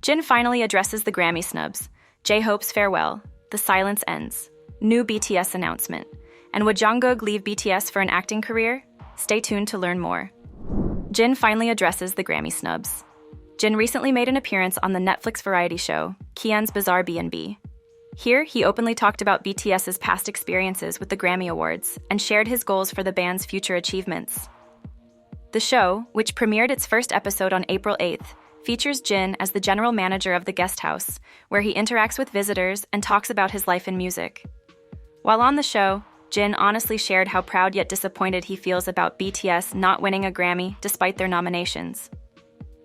Jin finally addresses the Grammy snubs. J-Hope's farewell. The silence ends. New BTS announcement. And would Jungkook leave BTS for an acting career? Stay tuned to learn more. Jin finally addresses the Grammy snubs. Jin recently made an appearance on the Netflix variety show, Kian's Bizarre B&B. Here, he openly talked about BTS's past experiences with the Grammy Awards and shared his goals for the band's future achievements. The show, which premiered its first episode on April 8th, features Jin as the general manager of the guest house, where he interacts with visitors and talks about his life in music. While on the show, Jin honestly shared how proud yet disappointed he feels about BTS not winning a Grammy despite their nominations.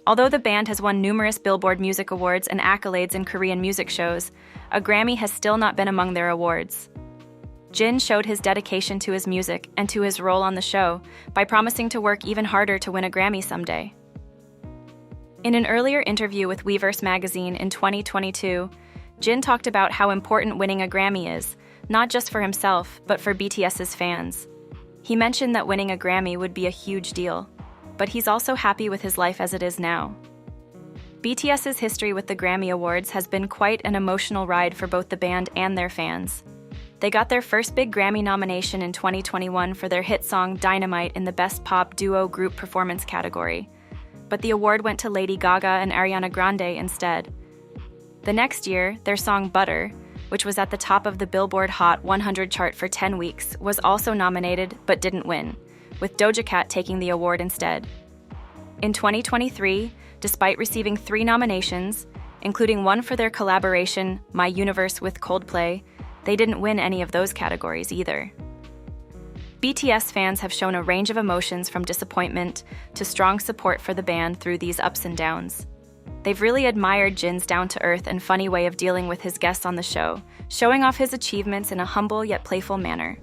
Although the band has won numerous Billboard Music Awards and accolades in Korean music shows, a Grammy has still not been among their awards. Jin showed his dedication to his music and to his role on the show by promising to work even harder to win a Grammy someday. In an earlier interview with Weverse magazine in 2022, Jin talked about how important winning a Grammy is, not just for himself, but for BTS's fans. He mentioned that winning a Grammy would be a huge deal, but he's also happy with his life as it is now. BTS's history with the Grammy Awards has been quite an emotional ride for both the band and their fans. They got their first big Grammy nomination in 2021 for their hit song Dynamite in the Best Pop Duo Group Performance category, but the award went to Lady Gaga and Ariana Grande instead. The next year, their song Butter, which was at the top of the Billboard Hot 100 chart for 10 weeks, was also nominated but didn't win, with Doja Cat taking the award instead. In 2023, despite receiving 3 nominations, including one for their collaboration My Universe with Coldplay, they didn't win any of those categories either. BTS fans have shown a range of emotions from disappointment to strong support for the band through these ups and downs. They've really admired Jin's down-to-earth and funny way of dealing with his guests on the show, showing off his achievements in a humble yet playful manner.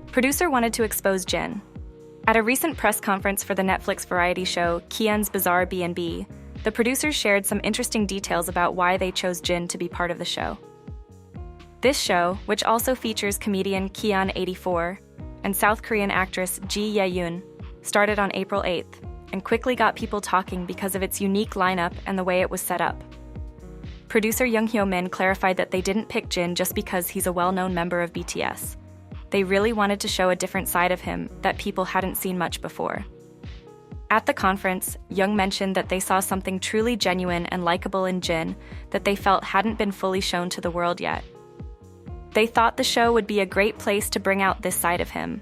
Producer wanted to expose Jin. At a recent press conference for the Netflix variety show Kian's Bizarre B&B, the producers shared some interesting details about why they chose Jin to be part of the show. This show, which also features comedian Kian84 and South Korean actress Ji Ye-yoon, started on April 8th and quickly got people talking because of its unique lineup and the way it was set up. Producer Young Hyo-min clarified that they didn't pick Jin just because he's a well-known member of BTS. They really wanted to show a different side of him that people hadn't seen much before. At the conference, Young mentioned that they saw something truly genuine and likable in Jin that they felt hadn't been fully shown to the world yet. They thought the show would be a great place to bring out this side of him.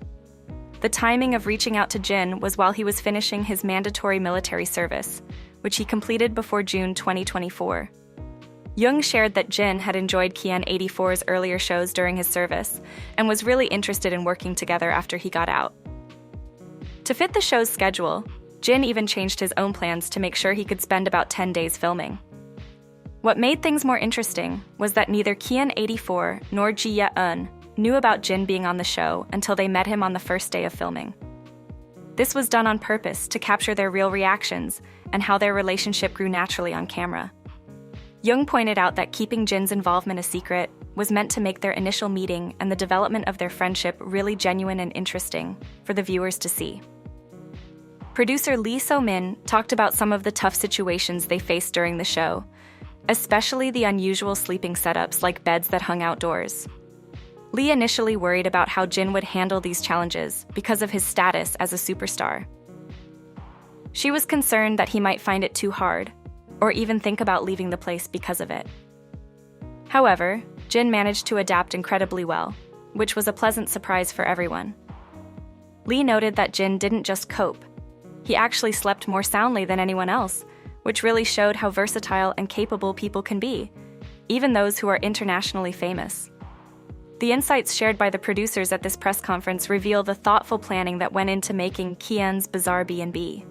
The timing of reaching out to Jin was while he was finishing his mandatory military service, which he completed before June 2024. Young shared that Jin had enjoyed Kian84's earlier shows during his service and was really interested in working together after he got out. To fit the show's schedule, Jin even changed his own plans to make sure he could spend about 10 days filming. What made things more interesting was that neither Kian84 nor Ji Ye-eun knew about Jin being on the show until they met him on the first day of filming. This was done on purpose to capture their real reactions and how their relationship grew naturally on camera. Young pointed out that keeping Jin's involvement a secret was meant to make their initial meeting and the development of their friendship really genuine and interesting for the viewers to see. Producer Lee So-min talked about some of the tough situations they faced during the show, especially the unusual sleeping setups like beds that hung outdoors. Lee initially worried about how Jin would handle these challenges because of his status as a superstar. She was concerned that he might find it too hard, or even think about leaving the place because of it. However, Jin managed to adapt incredibly well, which was a pleasant surprise for everyone. Lee noted that Jin didn't just cope. He actually slept more soundly than anyone else, which really showed how versatile and capable people can be, even those who are internationally famous. The insights shared by the producers at this press conference reveal the thoughtful planning that went into making Kian's Bizarre B&B.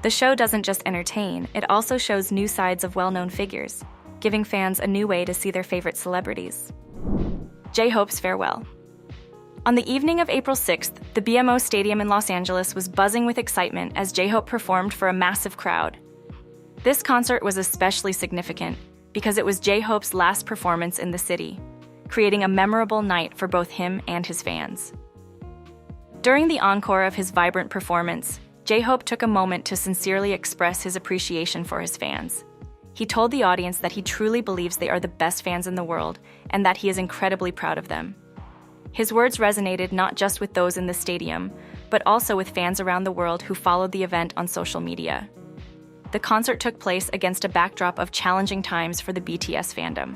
The show doesn't just entertain, it also shows new sides of well-known figures, giving fans a new way to see their favorite celebrities. J-Hope's farewell. On the evening of April 6th, the BMO Stadium in Los Angeles was buzzing with excitement as J-Hope performed for a massive crowd. This concert was especially significant because it was J-Hope's last performance in the city, creating a memorable night for both him and his fans. During the encore of his vibrant performance, J-Hope took a moment to sincerely express his appreciation for his fans. He told the audience that he truly believes they are the best fans in the world and that he is incredibly proud of them. His words resonated not just with those in the stadium, but also with fans around the world who followed the event on social media. The concert took place against a backdrop of challenging times for the BTS fandom.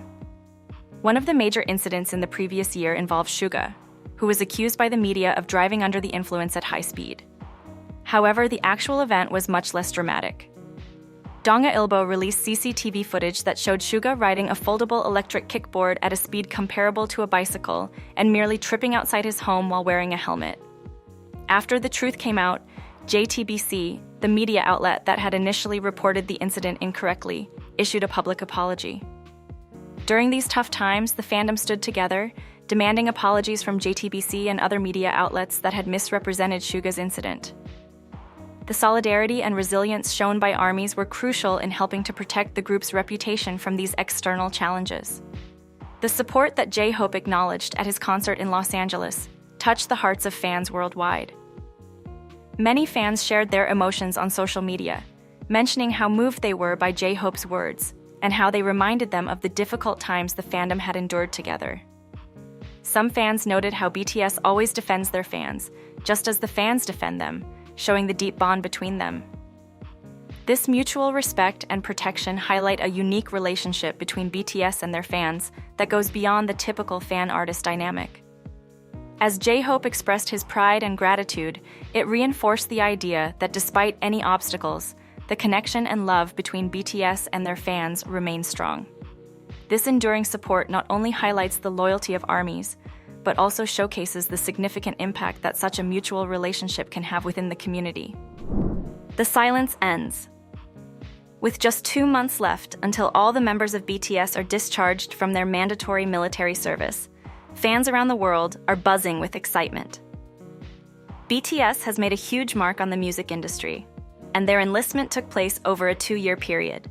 One of the major incidents in the previous year involved Suga, who was accused by the media of driving under the influence at high speed. However, the actual event was much less dramatic. Donga Ilbo released CCTV footage that showed Suga riding a foldable electric kickboard at a speed comparable to a bicycle and merely tripping outside his home while wearing a helmet. After the truth came out, JTBC, the media outlet that had initially reported the incident incorrectly, issued a public apology. During these tough times, the fandom stood together, demanding apologies from JTBC and other media outlets that had misrepresented Suga's incident. The solidarity and resilience shown by ARMYs were crucial in helping to protect the group's reputation from these external challenges. The support that J-Hope acknowledged at his concert in Los Angeles touched the hearts of fans worldwide. Many fans shared their emotions on social media, mentioning how moved they were by J-Hope's words and how they reminded them of the difficult times the fandom had endured together. Some fans noted how BTS always defends their fans, just as the fans defend them, showing the deep bond between them. This mutual respect and protection highlight a unique relationship between BTS and their fans that goes beyond the typical fan-artist dynamic. As J-Hope expressed his pride and gratitude, it reinforced the idea that despite any obstacles, the connection and love between BTS and their fans remain strong. This enduring support not only highlights the loyalty of ARMYs, but also showcases the significant impact that such a mutual relationship can have within the community. The silence ends. With just 2 months left until all the members of BTS are discharged from their mandatory military service, fans around the world are buzzing with excitement. BTS has made a huge mark on the music industry, and their enlistment took place over a 2-year period.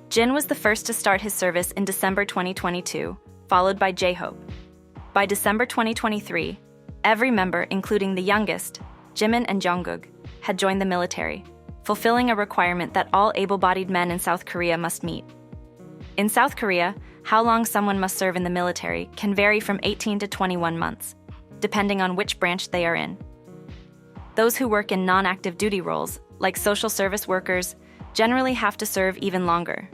Jin was the first to start his service in December 2022, followed by J-Hope. By December 2023, every member, including the youngest, Jimin and Jungkook, had joined the military, fulfilling a requirement that all able-bodied men in South Korea must meet. In South Korea, how long someone must serve in the military can vary from 18 to 21 months, depending on which branch they are in. Those who work in non-active duty roles, like social service workers, generally have to serve even longer.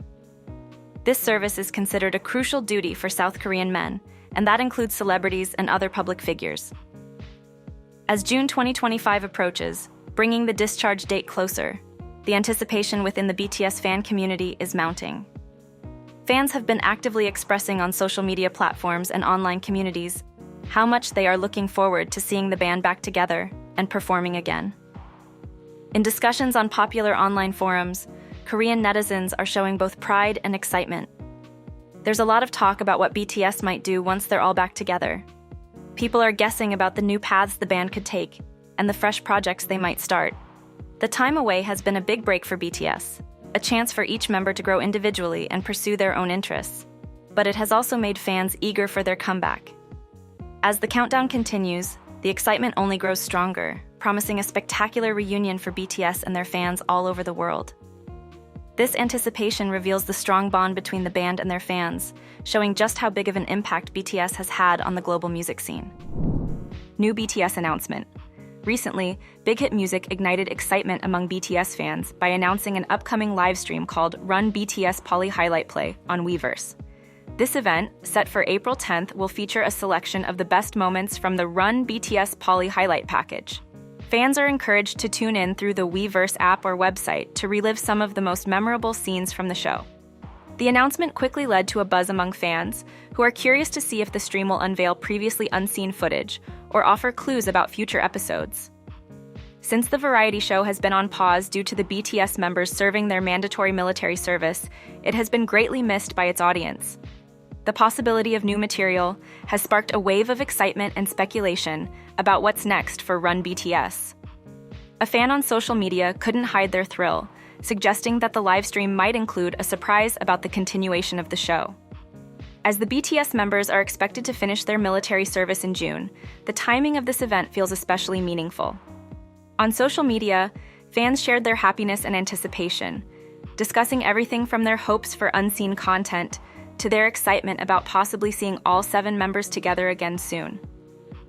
This service is considered a crucial duty for South Korean men, and that includes celebrities and other public figures. As June 2025 approaches, bringing the discharge date closer, the anticipation within the BTS fan community is mounting. Fans have been actively expressing on social media platforms and online communities how much they are looking forward to seeing the band back together and performing again. In discussions on popular online forums, Korean netizens are showing both pride and excitement. There's a lot of talk about what BTS might do once they're all back together. People are guessing about the new paths the band could take and the fresh projects they might start. The time away has been a big break for BTS, a chance for each member to grow individually and pursue their own interests. But it has also made fans eager for their comeback. As the countdown continues, the excitement only grows stronger, promising a spectacular reunion for BTS and their fans all over the world. This anticipation reveals the strong bond between the band and their fans, showing just how big of an impact BTS has had on the global music scene. New BTS announcement. Recently, Big Hit Music ignited excitement among BTS fans by announcing an upcoming livestream called Run BTS Poly Highlight Play on Weverse. This event, set for April 10th, will feature a selection of the best moments from the Run BTS Poly Highlight package. Fans are encouraged to tune in through the Weverse app or website to relive some of the most memorable scenes from the show. The announcement quickly led to a buzz among fans, who are curious to see if the stream will unveil previously unseen footage or offer clues about future episodes. Since the variety show has been on pause due to the BTS members serving their mandatory military service, it has been greatly missed by its audience. The possibility of new material has sparked a wave of excitement and speculation about what's next for Run BTS. A fan on social media couldn't hide their thrill, suggesting that the livestream might include a surprise about the continuation of the show. As the BTS members are expected to finish their military service in June, the timing of this event feels especially meaningful. On social media, fans shared their happiness and anticipation, discussing everything from their hopes for unseen content to their excitement about possibly seeing all 7 members together again soon.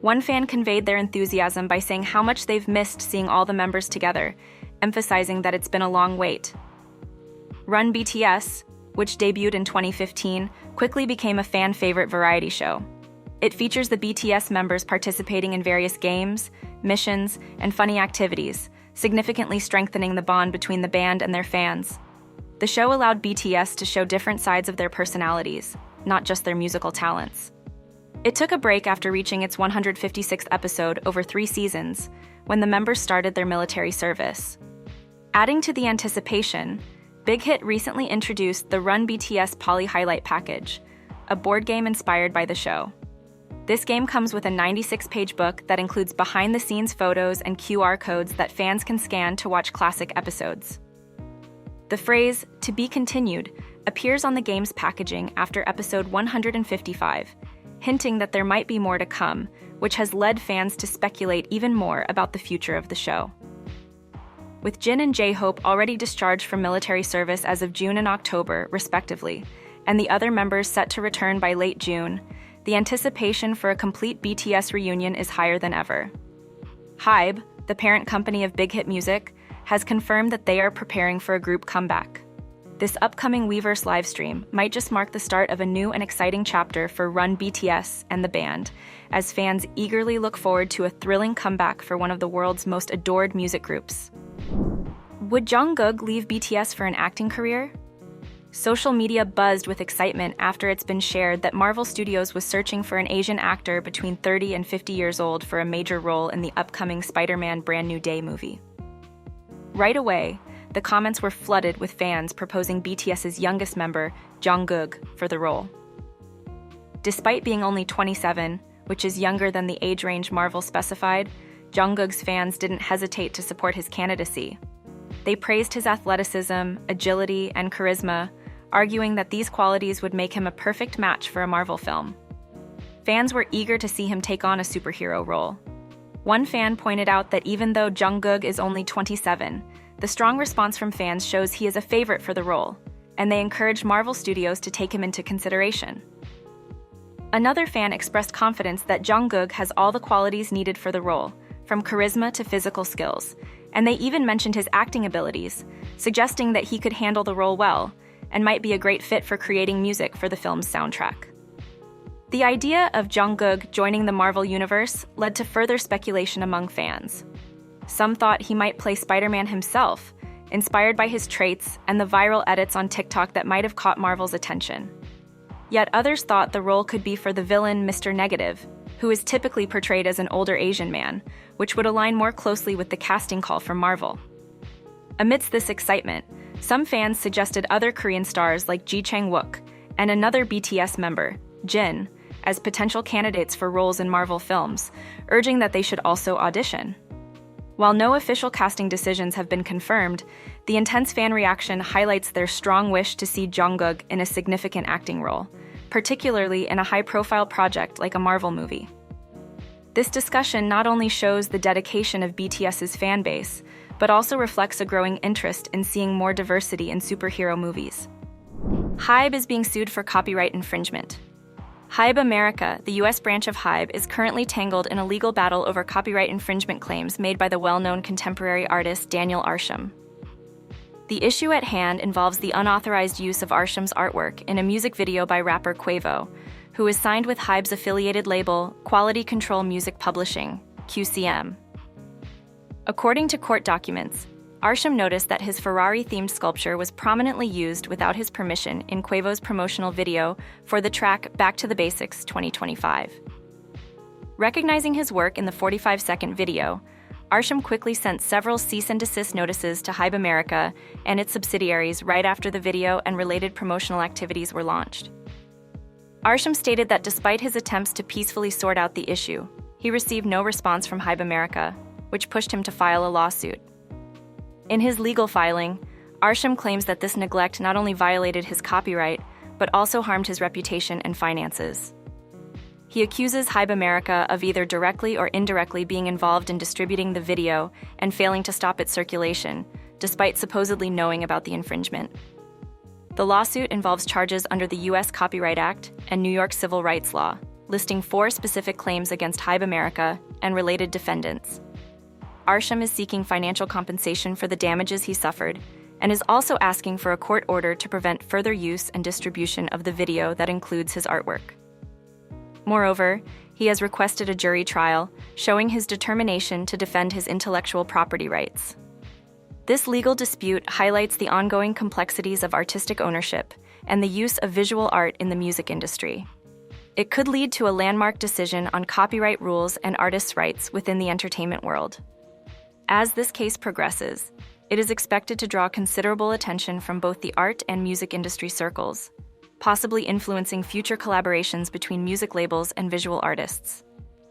One fan conveyed their enthusiasm by saying how much they've missed seeing all the members together, emphasizing that it's been a long wait. Run BTS, which debuted in 2015, quickly became a fan-favorite variety show. It features the BTS members participating in various games, missions, and funny activities, significantly strengthening the bond between the band and their fans. The show allowed BTS to show different sides of their personalities, not just their musical talents. It took a break after reaching its 156th episode over 3 seasons, when the members started their military service. Adding to the anticipation, Big Hit recently introduced the Run BTS Poly Highlight Package, a board game inspired by the show. This game comes with a 96-page book that includes behind-the-scenes photos and QR codes that fans can scan to watch classic episodes. The phrase, "to be continued," appears on the game's packaging after episode 155, hinting that there might be more to come, which has led fans to speculate even more about the future of the show. With Jin and J-Hope already discharged from military service as of June and October, respectively, and the other members set to return by late June, the anticipation for a complete BTS reunion is higher than ever. HYBE, the parent company of Big Hit Music, has confirmed that they are preparing for a group comeback. This upcoming Weverse livestream might just mark the start of a new and exciting chapter for Run BTS and the band, as fans eagerly look forward to a thrilling comeback for one of the world's most adored music groups. Would Jungkook leave BTS for an acting career? Social media buzzed with excitement after it's been shared that Marvel Studios was searching for an Asian actor between 30 and 50 years old for a major role in the upcoming Spider-Man Brand New Day movie. Right away, the comments were flooded with fans proposing BTS's youngest member, Jungkook, for the role. Despite being only 27, which is younger than the age range Marvel specified, Jungkook's fans didn't hesitate to support his candidacy. They praised his athleticism, agility, and charisma, arguing that these qualities would make him a perfect match for a Marvel film. Fans were eager to see him take on a superhero role. One fan pointed out that even though Jungkook is only 27, the strong response from fans shows he is a favorite for the role, and they encouraged Marvel Studios to take him into consideration. Another fan expressed confidence that Jungkook has all the qualities needed for the role, from charisma to physical skills, and they even mentioned his acting abilities, suggesting that he could handle the role well and might be a great fit for creating music for the film's soundtrack. The idea of Jungkook joining the Marvel Universe led to further speculation among fans. Some thought he might play Spider-Man himself, inspired by his traits and the viral edits on TikTok that might have caught Marvel's attention. Yet others thought the role could be for the villain Mr. Negative, who is typically portrayed as an older Asian man, which would align more closely with the casting call from Marvel. Amidst this excitement, some fans suggested other Korean stars like Ji Chang-wook and another BTS member, Jin, as potential candidates for roles in Marvel films, urging that they should also audition. While no official casting decisions have been confirmed, the intense fan reaction highlights their strong wish to see Jungkook in a significant acting role, particularly in a high-profile project like a Marvel movie. This discussion not only shows the dedication of BTS's fan base, but also reflects a growing interest in seeing more diversity in superhero movies. HYBE is being sued for copyright infringement. HYBE America, the US branch of HYBE, is currently tangled in a legal battle over copyright infringement claims made by the well-known contemporary artist Daniel Arsham. The issue at hand involves the unauthorized use of Arsham's artwork in a music video by rapper Quavo, who is signed with HYBE's affiliated label, Quality Control Music Publishing, QCM. According to court documents, Arsham noticed that his Ferrari-themed sculpture was prominently used without his permission in Quavo's promotional video for the track Back to the Basics 2025. Recognizing his work in the 45-second video, Arsham quickly sent several cease and desist notices to HYBE America and its subsidiaries right after the video and related promotional activities were launched. Arsham stated that despite his attempts to peacefully sort out the issue, he received no response from HYBE America, which pushed him to file a lawsuit. In his legal filing, Arsham claims that this neglect not only violated his copyright, but also harmed his reputation and finances. He accuses HYBE America of either directly or indirectly being involved in distributing the video and failing to stop its circulation, despite supposedly knowing about the infringement. The lawsuit involves charges under the U.S. Copyright Act and New York civil rights law, listing 4 specific claims against HYBE America and related defendants. Arsham is seeking financial compensation for the damages he suffered and is also asking for a court order to prevent further use and distribution of the video that includes his artwork. Moreover, he has requested a jury trial, showing his determination to defend his intellectual property rights. This legal dispute highlights the ongoing complexities of artistic ownership and the use of visual art in the music industry. It could lead to a landmark decision on copyright rules and artists' rights within the entertainment world. As this case progresses, it is expected to draw considerable attention from both the art and music industry circles, possibly influencing future collaborations between music labels and visual artists.